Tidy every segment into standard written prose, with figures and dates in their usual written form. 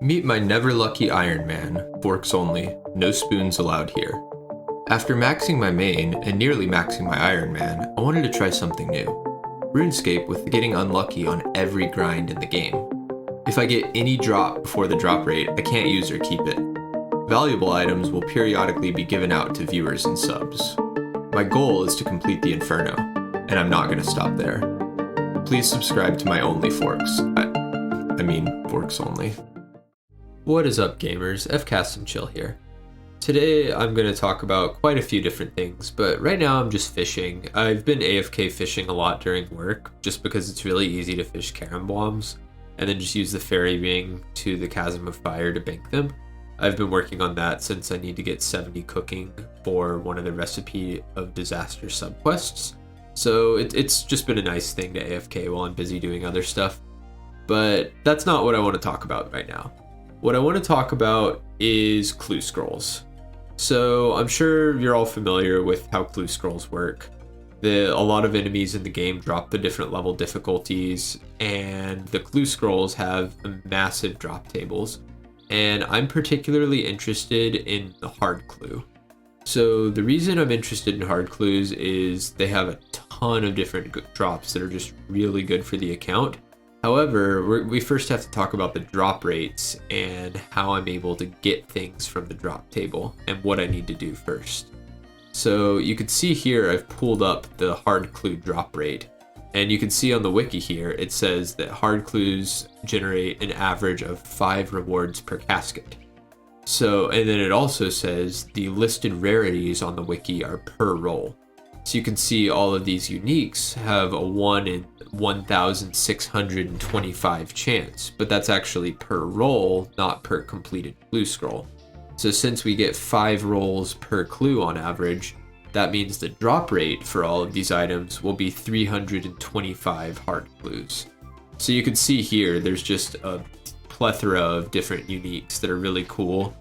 Meet my never lucky Ironman, forks only, no spoons allowed here. After maxing my main and nearly maxing my Ironman, I wanted to try something new. RuneScape with getting unlucky on every grind in the game. If I get any drop before the drop rate, I can't use or keep it. Valuable items will periodically be given out to viewers and subs. My goal is to complete the Inferno, and I'm not going to stop there. Please subscribe to my only forks. I mean, forks only. What is up, gamers? FCast and Chill here. Today I'm going to talk about quite a few different things, but right now I'm just fishing. I've been AFK fishing a lot during work, just because it's really easy to fish carom bombs, and then just use the fairy ring to the Chasm of Fire to bank them. I've been working on that since I need to get 70 cooking for one of the Recipe of Disaster subquests. So it's just been a nice thing to AFK while I'm busy doing other stuff. But that's not what I want to talk about right now. What I want to talk about is clue scrolls. So I'm sure you're all familiar with how clue scrolls work. A lot of enemies in the game drop the different level difficulties, and the clue scrolls have massive drop tables. And I'm particularly interested in the hard clue. So the reason I'm interested in hard clues is they have a ton of different drops that are just really good for the account. However, we first have to talk about the drop rates and how I'm able to get things from the drop table and what I need to do first. So you can see here I've pulled up the hard clue drop rate, and you can see on the wiki here it says that hard clues generate an average of 5 rewards per casket. So, and then it also says the listed rarities on the wiki are per roll. So you can see all of these uniques have a 1 in 1,625 chance, but that's actually per roll, not per completed clue scroll. So since we get 5 rolls per clue on average, that means the drop rate for all of these items will be 325 hard clues. So you can see here, there's just a plethora of different uniques that are really cool.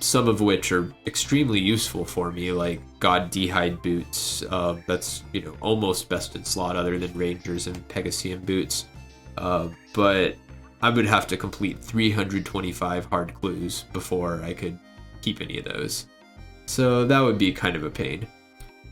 Some of which are extremely useful for me, like God D'hide boots. That's, almost best in slot other than Rangers and Pegasian boots. But I would have to complete 325 hard clues before I could keep any of those. So that would be kind of a pain.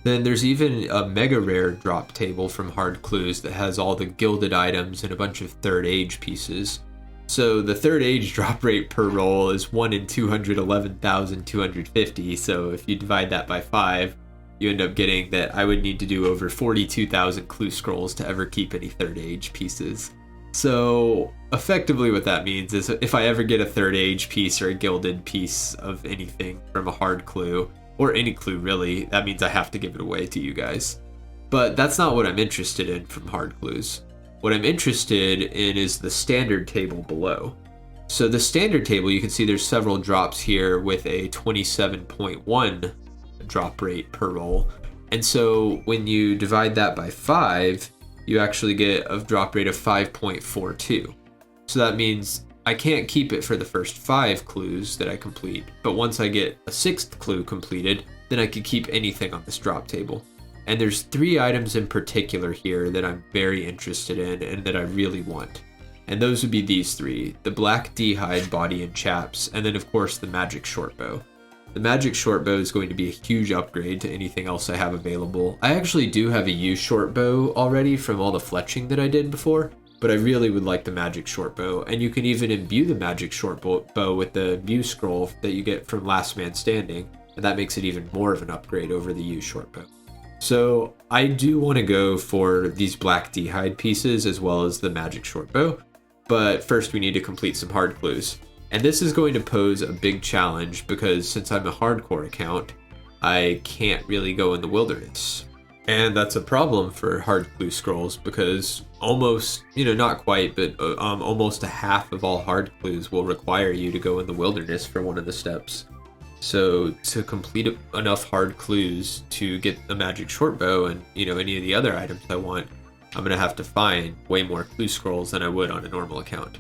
Then there's even a mega rare drop table from hard clues that has all the gilded items and a bunch of third age pieces. So the third age drop rate per roll is 1 in 211,250. So if you divide that by 5, you end up getting that I would need to do over 42,000 clue scrolls to ever keep any third age pieces. So effectively what that means is if I ever get a third age piece or a gilded piece of anything from a hard clue, or any clue really, that means I have to give it away to you guys. But that's not what I'm interested in from hard clues. What I'm interested in is the standard table below. So the standard table, you can see there's several drops here with a 27.1 drop rate per roll. And so when you divide that by 5, you actually get a drop rate of 5.42. So that means I can't keep it for the first 5 clues that I complete, but once I get a 6th clue completed, then I can keep anything on this drop table. And there's 3 items in particular here that I'm very interested in and that I really want. And those would be these 3, the Black D'hide body and chaps, and then of course the Magic Shortbow. The Magic Shortbow is going to be a huge upgrade to anything else I have available. I actually do have a U Shortbow already from all the fletching that I did before, but I really would like the Magic Shortbow, and you can even imbue the Magic Shortbow with the Imbue Scroll that you get from Last Man Standing, and that makes it even more of an upgrade over the U Shortbow. So I do want to go for these Black D'hide pieces as well as the Magic Shortbow, but first we need to complete some hard clues. And this is going to pose a big challenge because since I'm a hardcore account, I can't really go in the wilderness. And that's a problem for hard clue scrolls because almost, not quite, but almost a half of all hard clues will require you to go in the wilderness for one of the steps. So to complete enough hard clues to get the Magic Shortbow and, any of the other items I want, I'm going to have to find way more clue scrolls than I would on a normal account.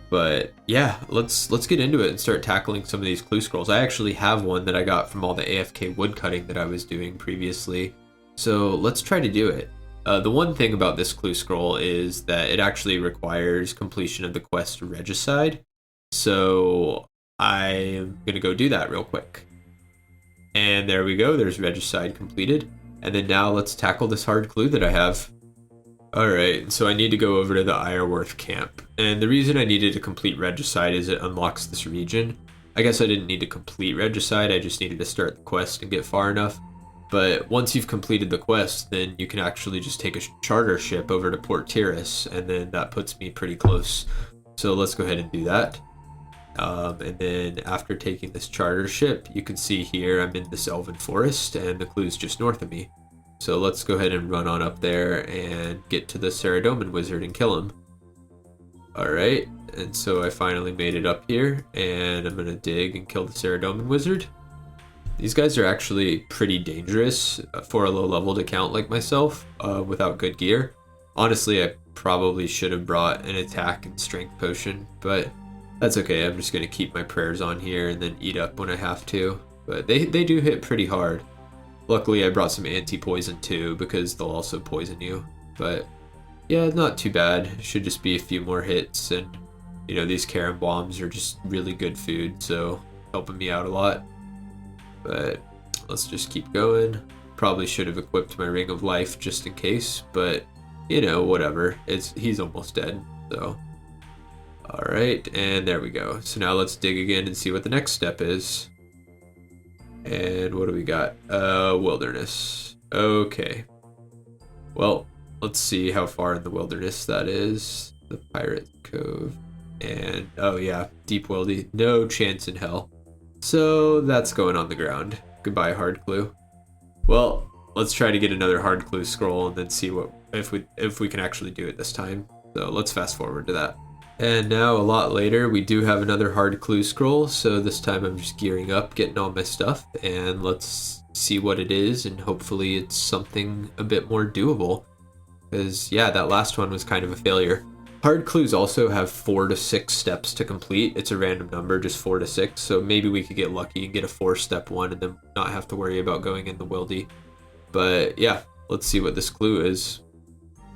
But yeah, let's get into it and start tackling some of these clue scrolls. I actually have one that I got from all the AFK woodcutting that I was doing previously. So let's try to do it. The one thing about this clue scroll is that it actually requires completion of the quest Regicide. So I'm gonna go do that real quick. And there we go, there's regicide completed. And then now let's tackle this hard clue that I have. Alright, so I need to go over to the Ironworth camp. And the reason I needed to complete regicide is it unlocks this region. I guess I didn't need to complete regicide, I just needed to start the quest and get far enough. But once you've completed the quest, then you can actually just take a charter ship over to Port Tiris, and then that puts me pretty close. So let's go ahead and do that. And then after taking this charter ship, you can see here I'm in this elven forest, and the clue's just north of me. So let's go ahead and run on up there and get to the Saradomin wizard and kill him. Alright, and so I finally made it up here, and I'm gonna dig and kill the Saradomin wizard. These guys are actually pretty dangerous for a low leveled account like myself, without good gear. Honestly, I probably should have brought an attack and strength potion, but that's okay. I'm just gonna keep my prayers on here and then eat up when I have to. But they do hit pretty hard. Luckily, I brought some anti-poison too, because they'll also poison you. But yeah, not too bad. Should just be a few more hits, and you know, these Karen bombs are just really good food, so helping me out a lot. But let's just keep going. Probably should have equipped my Ring of Life just in case, but you know, whatever. He's almost dead, so. Alright, and there we go. So now let's dig again and see what the next step is. And what do we got? Wilderness. Okay. Well, let's see how far in the wilderness that is. The Pirate Cove. And, oh yeah, Deep Wildy. No chance in hell. So that's going on the ground. Goodbye, hard clue. Well, let's try to get another hard clue scroll and then see what if we can actually do it this time. So let's fast forward to that. And now a lot later, we do have another hard clue scroll, so this time I'm just gearing up, getting all my stuff, and let's see what it is, and hopefully it's something a bit more doable. Because, yeah, that last one was kind of a failure. Hard clues also have 4 to 6 steps to complete. It's a random number, just 4 to 6, so maybe we could get lucky and get a 4-step one and then not have to worry about going in the wildy. But, yeah, let's see what this clue is.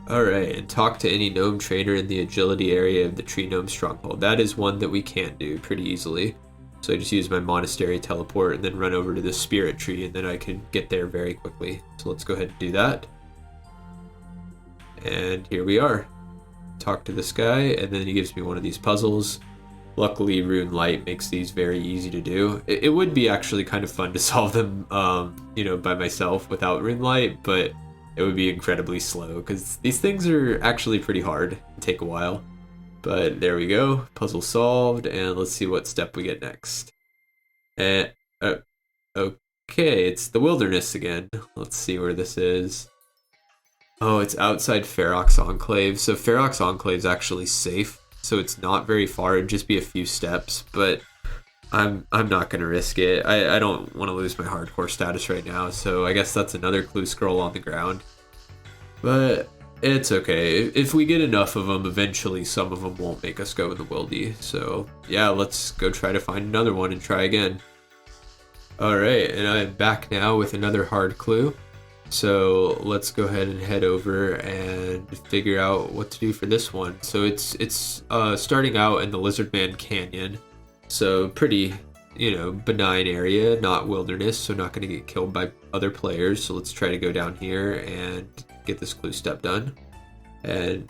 Alright, and talk to any gnome trainer in the agility area of the tree gnome stronghold. That is one that we can't do pretty easily. So I just use my monastery teleport and then run over to the spirit tree, and then I can get there very quickly. So let's go ahead and do that. And here we are. Talk to this guy, and then he gives me one of these puzzles. Luckily, Rune Light makes these very easy to do. It would be actually kind of fun to solve them, you know, by myself without Rune Light, but it would be incredibly slow because these things are actually pretty hard and take a while. But there we go, puzzle solved, and let's see what step we get next. And okay, it's the wilderness again. Let's see where this is. Oh, it's outside Ferox Enclave. So Ferox Enclave is actually safe, so it's not very far. It'd just be a few steps, but I'm not gonna risk it. I don't want to lose my hardcore status right now, so I guess that's another clue scroll on the ground. But it's okay. If we get enough of them, eventually some of them won't make us go in the wildy. So yeah, let's go try to find another one and try again. Alright, and I'm back now with another hard clue. So let's go ahead and head over and figure out what to do for this one. So it's starting out in the Lizardman Canyon. So pretty, you know, benign area, not wilderness, so not going to get killed by other players. So let's try to go down here and get this clue step done. And,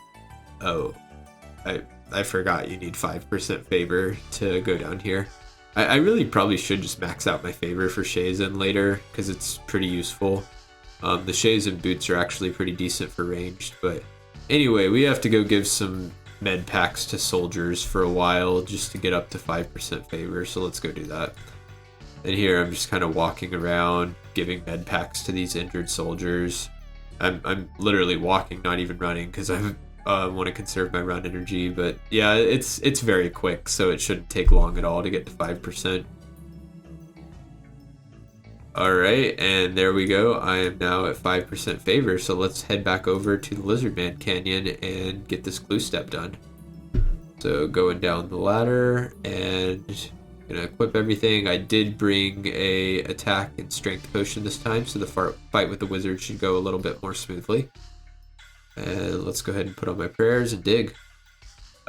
oh, I forgot you need 5% favor to go down here. I really probably should just max out my favor for Shazen later, because it's pretty useful. The Shazen boots are actually pretty decent for ranged, but anyway, we have to go give some med packs to soldiers for a while just to get up to 5% favor, so let's go do that. And here I'm just kind of walking around giving med packs to these injured soldiers. I'm literally walking, not even running, because I want to conserve my run energy, but yeah, it's very quick, so it shouldn't take long at all to get to 5%. Alright, and there we go. I am now at 5% favor, so let's head back over to the Lizardman Canyon and get this clue step done. So going down the ladder and gonna equip everything. I did bring a attack and strength potion this time, so the fight with the wizard should go a little bit more smoothly. And let's go ahead and put on my prayers and dig.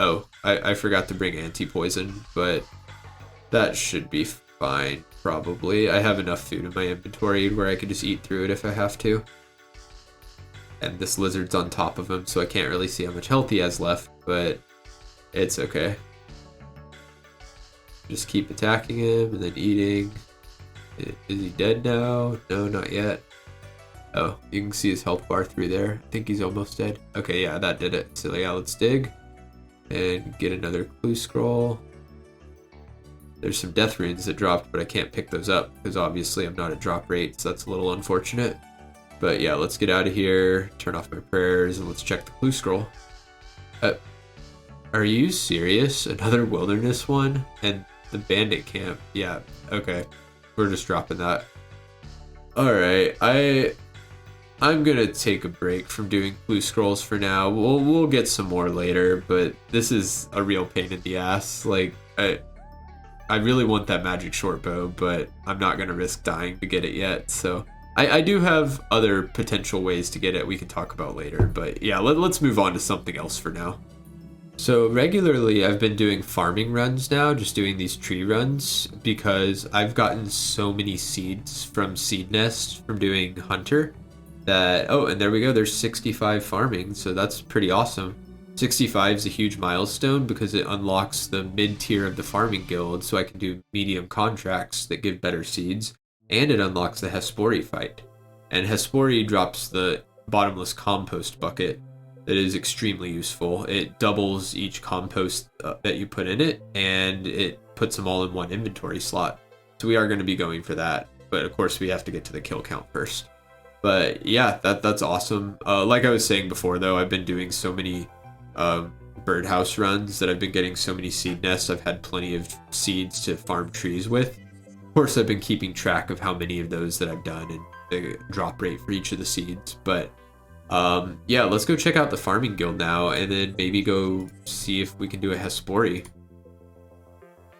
Oh, I forgot to bring anti-poison, but that should be fine, probably. I have enough food in my inventory where I can just eat through it if I have to. And this lizard's on top of him, so I can't really see how much health he has left, but it's okay. Just keep attacking him and then eating. Is he dead now? No, not yet. Oh, you can see his health bar through there. I think he's almost dead. Okay, yeah, that did it. So yeah, let's dig and get another clue scroll. There's some death runes that dropped, but I can't pick those up because obviously I'm not at drop rate, so that's a little unfortunate. But yeah, let's get out of here, turn off my prayers, and let's check the clue scroll. Are you serious? Another wilderness one? And the bandit camp? Yeah, okay. We're just dropping that. Alright, I'm gonna take a break from doing clue scrolls for now. We'll get some more later, but this is a real pain in the ass. Like, I really want that magic short bow, but I'm not gonna risk dying to get it yet, so I do have other potential ways to get it we can talk about later, but yeah, let's move on to something else for now. So regularly I've been doing farming runs now, just doing these tree runs, because I've gotten so many seeds from Seed Nest from doing Hunter that, oh, and there we go, there's 65 farming, so that's pretty awesome. 65 is a huge milestone because it unlocks the mid-tier of the farming guild, so I can do medium contracts that give better seeds, and it unlocks the Hespori fight. And Hespori drops the bottomless compost bucket that is extremely useful. It doubles each compost that you put in it, and it puts them all in one inventory slot. So we are going to be going for that, but of course we have to get to the kill count first. But yeah, that's awesome. Like I was saying before though, I've been doing so many birdhouse runs that I've been getting so many seed nests. I've had plenty of seeds to farm trees with. Of course, I've been keeping track of how many of those that I've done and the drop rate for each of the seeds. But yeah, let's go check out the farming guild now and then maybe go see if we can do a Hespori.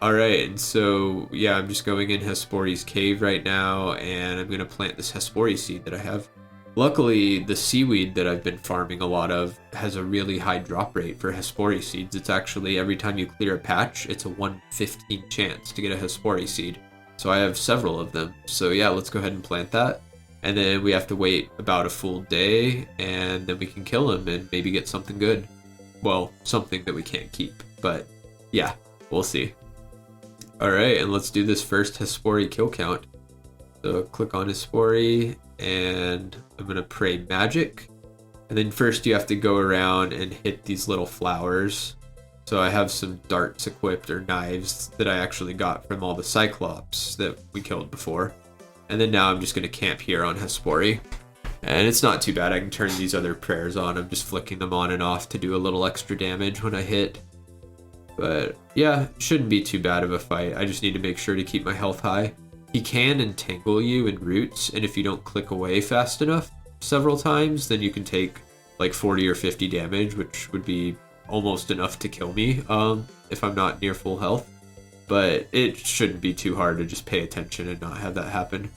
Alright, and so yeah, I'm just going in Hespori's cave right now, and I'm going to plant this Hespori seed that I have. Luckily, the seaweed that I've been farming a lot of has a really high drop rate for Hespori seeds. It's actually, every time you clear a patch, it's a 1/15 chance to get a Hespori seed. So I have several of them. So yeah, let's go ahead and plant that. And then we have to wait about a full day, and then we can kill him and maybe get something good. Well, something that we can't keep, but yeah, we'll see. Alright, and let's do this first Hespori kill count. So click on Hespori, and I'm going to pray magic. And then first you have to go around and hit these little flowers. So I have some darts equipped, or knives, that I actually got from all the Cyclops that we killed before. And then now I'm just going to camp here on Hespori. And it's not too bad, I can turn these other prayers on. I'm just flicking them on and off to do a little extra damage when I hit. But yeah, shouldn't be too bad of a fight. I just need to make sure to keep my health high. He can entangle you in roots, and if you don't click away fast enough several times, then you can take like 40 or 50 damage, which would be almost enough to kill me if I'm not near full health. But it shouldn't be too hard to just pay attention and not have that happen.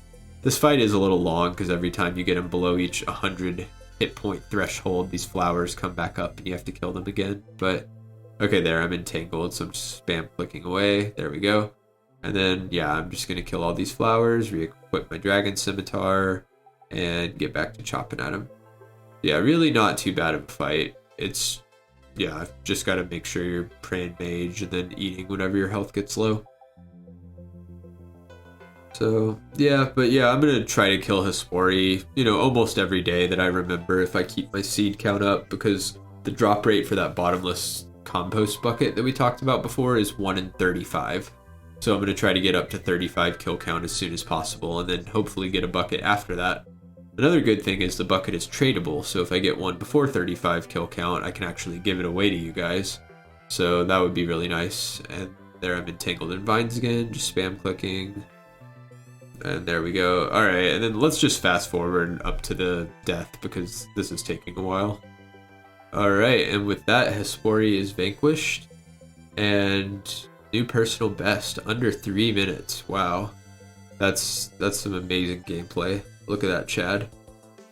This fight is a little long because every time you get him below each 100 hit point threshold, these flowers come back up and you have to kill them again. But okay, there, I'm entangled, so I'm just spam clicking away. There we go. And then, yeah, I'm just going to kill all these flowers, re-equip my dragon scimitar, and get back to chopping at him. Yeah, really not too bad of a fight. It's, yeah, I've just got to make sure you're praying mage and then eating whenever your health gets low. So, yeah, but yeah, I'm going to try to kill Hespori, you know, almost every day that I remember if I keep my seed count up, because the drop rate for that bottomless compost bucket that we talked about before is 1 in 35. So I'm going to try to get up to 35 kill count as soon as possible, and then hopefully get a bucket after that. Another good thing is the bucket is tradable, so if I get one before 35 kill count, I can actually give it away to you guys. So that would be really nice. And there, I'm entangled in vines again, just spam clicking. And there we go. Alright, and then let's just fast forward up to the death, because this is taking a while. Alright, and with that, Hespori is vanquished. And new personal best, under 3 minutes. Wow. That's some amazing gameplay. Look at that, Chad.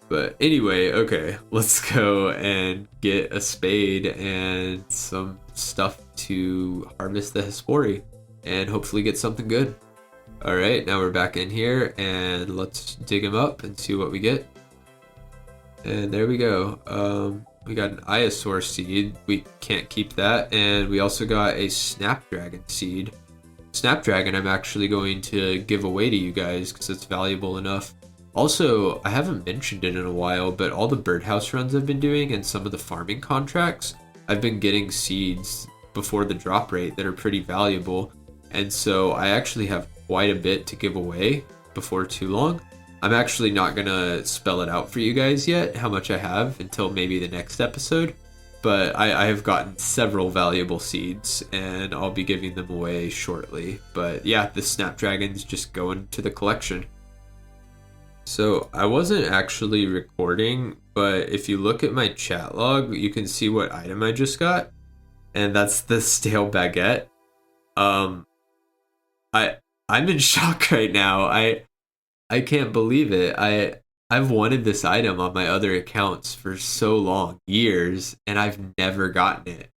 But anyway, okay, let's go and get a spade and some stuff to harvest the Hespori and hopefully get something good. All right, now we're back in here and let's dig him up and see what we get. And there we go. We got an Iosaur seed. We can't keep that. And we also got a Snapdragon seed. Snapdragon I'm actually going to give away to you guys because it's valuable enough. Also, I haven't mentioned it in a while, but all the birdhouse runs I've been doing and some of the farming contracts, I've been getting seeds before the drop rate that are pretty valuable. And so I actually have quite a bit to give away before too long. I'm actually not gonna spell it out for you guys yet, how much I have, until maybe the next episode. But I have gotten several valuable seeds, and I'll be giving them away shortly. But yeah, the Snapdragon's just going to the collection. So I wasn't actually recording, but if you look at my chat log, you can see what item I just got. And that's the stale baguette. I'm in shock right now. I can't believe it. I've wanted this item on my other accounts for so long, years, and I've never gotten it.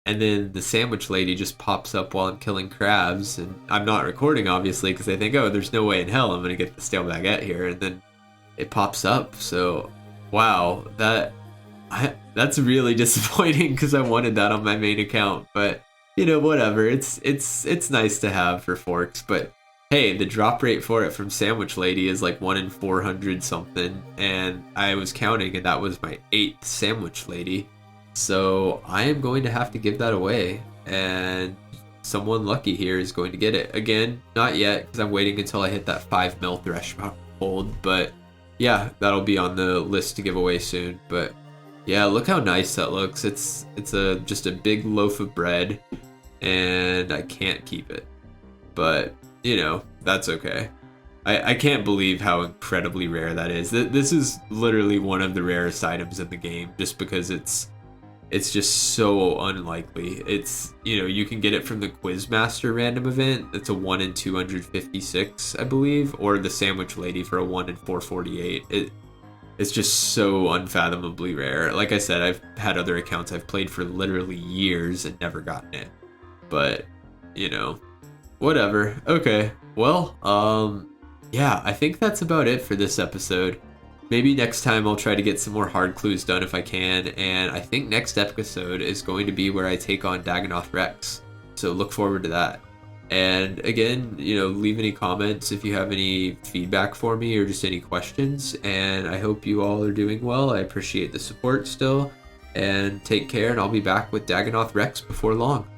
And then the sandwich lady just pops up while I'm killing crabs, and I'm not recording obviously because I think, oh, there's no way in hell I'm gonna get the stale baguette here, and then it pops up. So, wow, that's really disappointing because I wanted that on my main account. But you know, whatever. It's nice to have for forks, but. Hey, the drop rate for it from Sandwich Lady is like 1 in 400 something, and I was counting and that was my 8th Sandwich Lady. So I am going to have to give that away, and someone lucky here is going to get it. Again, not yet, because I'm waiting until I hit that 5 mil threshold, but yeah, that'll be on the list to give away soon. But yeah, look how nice that looks. It's just a big loaf of bread, and I can't keep it. But you know, that's okay. I can't believe how incredibly rare that is. This is literally one of the rarest items in the game, just because it's just so unlikely. It's, you know, you can get it from the Quizmaster random event. It's a 1 in 256, I believe, or the Sandwich Lady for a 1 in 448. It's just so unfathomably rare. Like I said, I've had other accounts I've played for literally years and never gotten it. But, you know, whatever. Okay. Well, yeah, I think that's about it for this episode. Maybe next time I'll try to get some more hard clues done if I can, and I think next episode is going to be where I take on Dagannoth Rex. So look forward to that. And again, you know, leave any comments if you have any feedback for me or just any questions. And I hope you all are doing well. I appreciate the support still. And take care, and I'll be back with Dagannoth Rex before long.